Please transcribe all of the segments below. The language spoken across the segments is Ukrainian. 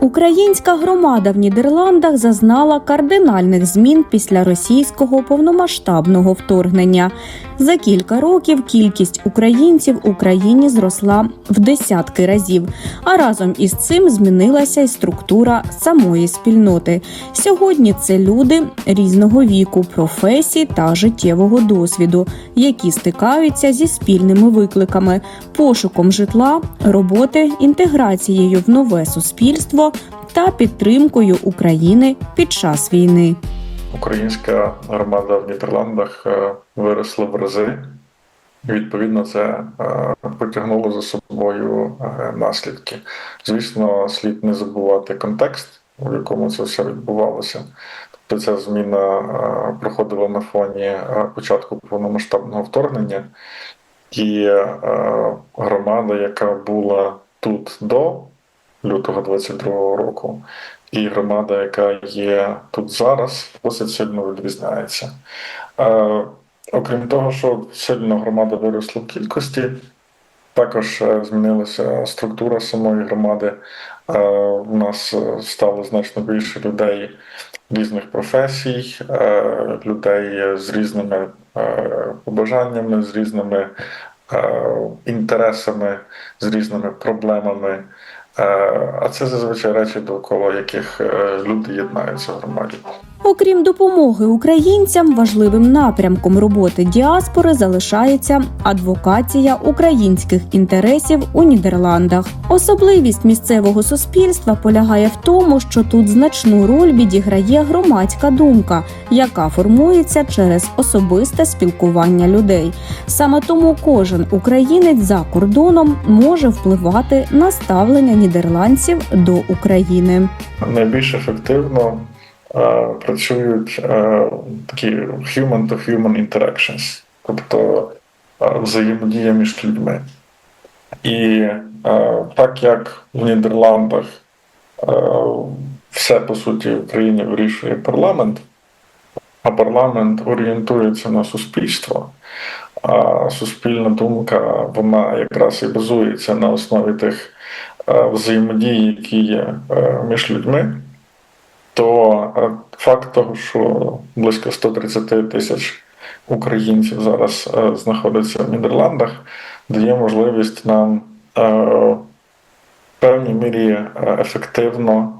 Українська громада в Нідерландах зазнала кардинальних змін після російського повномасштабного вторгнення. За кілька років кількість українців в Україні зросла в десятки разів, а разом із цим змінилася й структура самої спільноти. Сьогодні це люди різного віку, професій та життєвого досвіду, які стикаються зі спільними викликами – пошуком житла, роботи, інтеграцією в нове суспільство та підтримкою України під час війни. Українська громада в Нідерландах виросла в рази. Відповідно, це потягнуло за собою наслідки. Звісно, слід не забувати контекст, в якому це все відбувалося. Тобто ця зміна проходила на фоні початку повномасштабного вторгнення. І громада, яка була тут до лютого 22-го року, і громада, яка є тут зараз, досить сильно відрізняється. Окрім того, що сильно громада виросла в кількості, також змінилася структура самої громади. У нас стало значно більше людей різних професій, людей з різними побажаннями, з різними інтересами, з різними проблемами. А це зазвичай речі, довкола яких люди єднаються в громаді. Окрім допомоги українцям, важливим напрямком роботи діаспори залишається адвокація українських інтересів у Нідерландах. Особливість місцевого суспільства полягає в тому, що тут значну роль відіграє громадська думка, яка формується через особисте спілкування людей. Саме тому кожен українець за кордоном може впливати на ставлення нідерландців до України. Найбільш ефективно працюють такі human-to-human interactions, тобто взаємодія між людьми. І так як в Нідерландах все, по суті, в країні вирішує парламент, а парламент орієнтується на суспільство, а суспільна думка, вона якраз і базується на основі тих взаємодій, які є між людьми, то факт того, що близько 130 тисяч українців зараз знаходяться в Нідерландах, дає можливість нам в певній мірі ефективно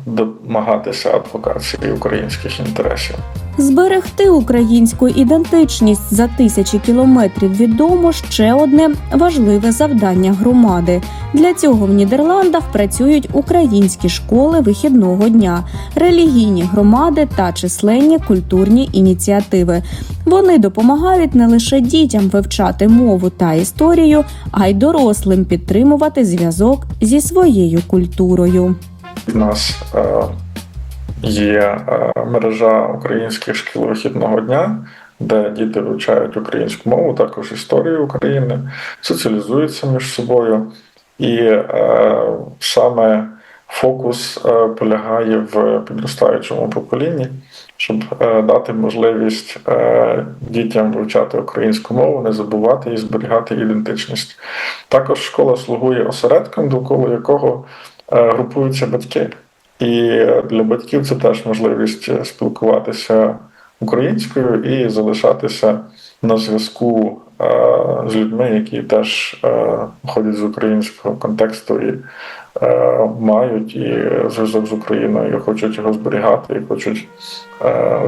домагатися адвокації українських інтересів. Зберегти українську ідентичність за тисячі кілометрів від дому – ще одне важливе завдання громади. Для цього в Нідерландах працюють українські школи вихідного дня, релігійні громади та численні культурні ініціативи. Вони допомагають не лише дітям вивчати мову та історію, а й дорослим підтримувати зв'язок зі своєю культурою. У нас є мережа українських шкіл вихідного дня, де діти вивчають українську мову, також історію України, соціалізуються між собою. І саме фокус полягає в підростаючому поколінні, щоб дати можливість дітям вивчати українську мову, не забувати і зберігати ідентичність. Також школа слугує осередком, довкола якого групуються батьки. І для батьків це теж можливість спілкуватися українською і залишатися на зв'язку з людьми, які теж ходять з українського контексту і мають і зв'язок з Україною, і хочуть його зберігати, і хочуть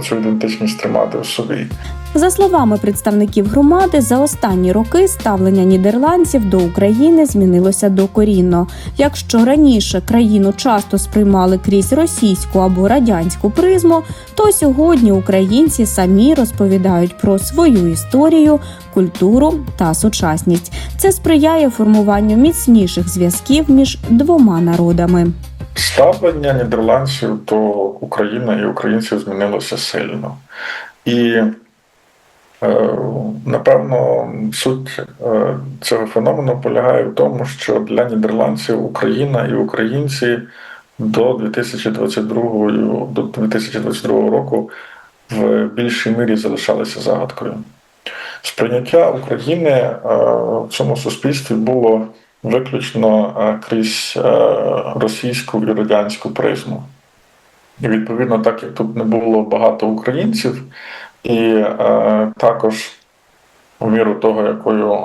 цю ідентичність тримати в собі. За словами представників громади, за останні роки ставлення нідерландців до України змінилося докорінно. Якщо раніше країну часто сприймали крізь російську або радянську призму, то сьогодні українці самі розповідають про свою історію, культуру та сучасність. Це сприяє формуванню міцніших зв'язків між двома народами. Ставлення нідерландців до України і українців змінилося сильно. І напевно, суть цього феномену полягає в тому, що для нідерландців Україна і українці до 2022 року в більшій мірі залишалися загадкою. Сприйняття України в цьому суспільстві було виключно крізь російську і радянську призму. І відповідно, так як тут не було багато українців, і також у міру того, якою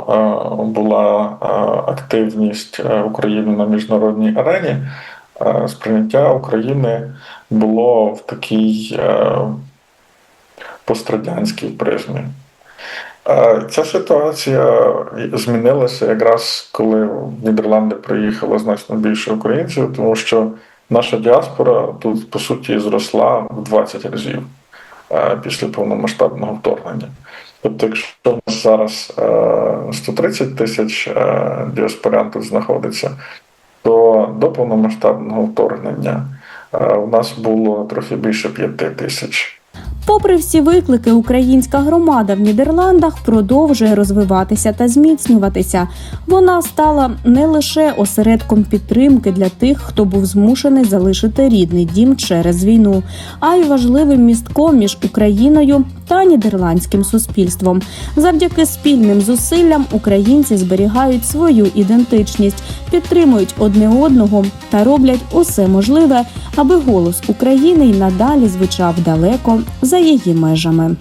була активність України на міжнародній арені, сприйняття України було в такій пострадянській призмі. Ця ситуація змінилася якраз коли в Нідерланди приїхало значно більше українців, тому що наша діаспора тут, по суті, зросла в 20 разів після повномасштабного вторгнення. Тобто, якщо у нас зараз 130 тисяч діаспорян тут знаходиться, то до повномасштабного вторгнення у нас було трохи більше 5 тисяч. Попри всі виклики, українська громада в Нідерландах продовжує розвиватися та зміцнюватися. Вона стала не лише осередком підтримки для тих, хто був змушений залишити рідний дім через війну, а й важливим містком між Україною та нідерландським суспільством. Завдяки спільним зусиллям українці зберігають свою ідентичність, підтримують одне одного та роблять усе можливе, аби голос України й надалі звучав далеко за її межами.